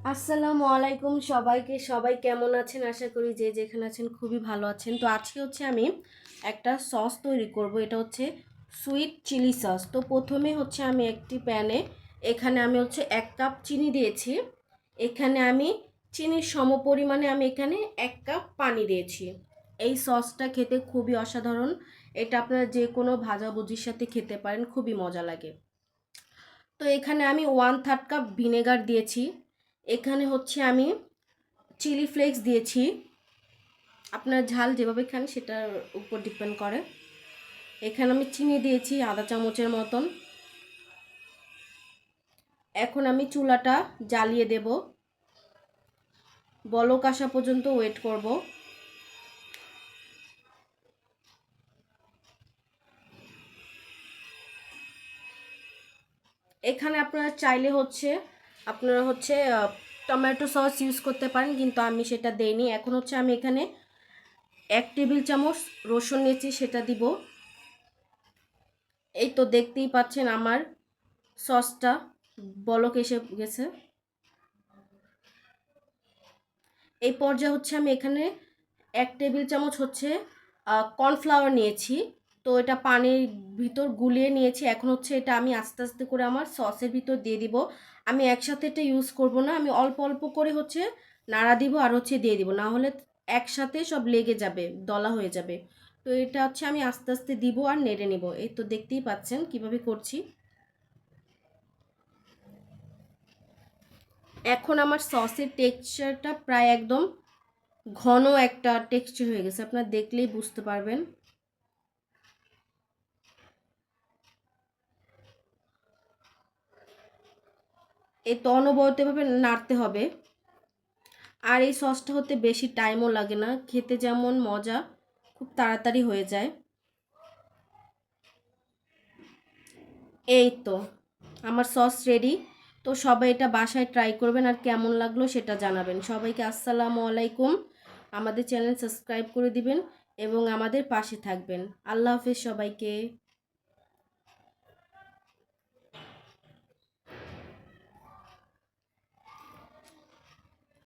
আসসালামু আলাইকুম সবাইকে। সবাই কেমন আছেন? আশা করি যে যেখানে আছেন খুবই ভালো আছেন। তো আজকে হচ্ছে আমি একটা সস তৈরি করব। এটা হচ্ছে সুইট চিলি সস। তো প্রথমে হচ্ছে আমি একটি প্যানে এখানে আমি হচ্ছে 1 কাপ চিনি দিয়েছি। এখানে আমি চিনির সমপরিমাণে আমি এখানে 1 কাপ পানি দিয়েছি। এই সসটা খেতে খুবই অসাধারণ। এটা আপনারা যে কোনো ভাজাভুজির সাথে খেতে পারেন, খুবই মজা লাগে। তো এখানে আমি 1/3 কাপ ভিনেগার দিয়েছি। এখানে হচ্ছে আমি চিলি ফ্লেক্স দিয়েছি। আপনার ঝাল যেভাবে খান সেটার উপর ডিপেন্ড করে। এখানে আমি চিনি দিয়েছি আধা চামচের মতন। এখন আমি চুলাটা জ্বালিয়ে দেব, বলক আসা পর্যন্ত ওয়েট করব। এখানে আপনারা চাইলে আপনারা টমেটো সস ইউজ করতে পারেন, কিন্তু আমি সেটা দেইনি। এখন হচ্ছে আমি এখানে 1 টেবিল চামচ রসুন নিয়েছি, সেটা দিব। এই তো দেখতেই পাচ্ছেন আমার সসটা বলক এসে গেছে। এই পর্যায়ে হচ্ছে আমি এখানে 1 টেবিল চামচ কর্নফ্লাওয়ার নিয়েছি। তো এটা পানির ভিতর গুলিয়ে নিয়েছি। এখন হচ্ছে এটা আমি আস্তে আস্তে করে আমার সসের ভিতর দিয়ে দিব। আমি একসাথে এটা ইউজ করব না, আমি অল্প অল্প করে নাড়া দিব আর দিয়ে দিব, না হলে একসাথে সব লেগে যাবে, দলা হয়ে যাবে। তো এটা হচ্ছে আমি আস্তে আস্তে দিব আর নেড়ে নিব। এই তো দেখতেই পাচ্ছেন কিভাবে করছি। এখন আমার সসের টেক্সচারটা প্রায় একদম ঘন একটা টেক্সচার হয়ে গেছে, আপনারা দেখলেই বুঝতে পারবেন। এই তো অনবরতভাবে নাড়তে হবে। আর এই সসটা হতে বেশি টাইমও লাগে না, খেতে যেমন মজা, খুব তাড়াতাড়ি হয়ে যায়। এই তো আমার সস রেডি। তো সবাই এটা বাসায় ট্রাই করবেন আর কেমন লাগলো সেটা জানাবেন। সবাইকে আসসালামু আলাইকুম। আমাদের চ্যানেল সাবস্ক্রাইব করে দিবেন এবং আমাদের পাশে থাকবেন। আল্লাহ হাফেজ সবাইকে।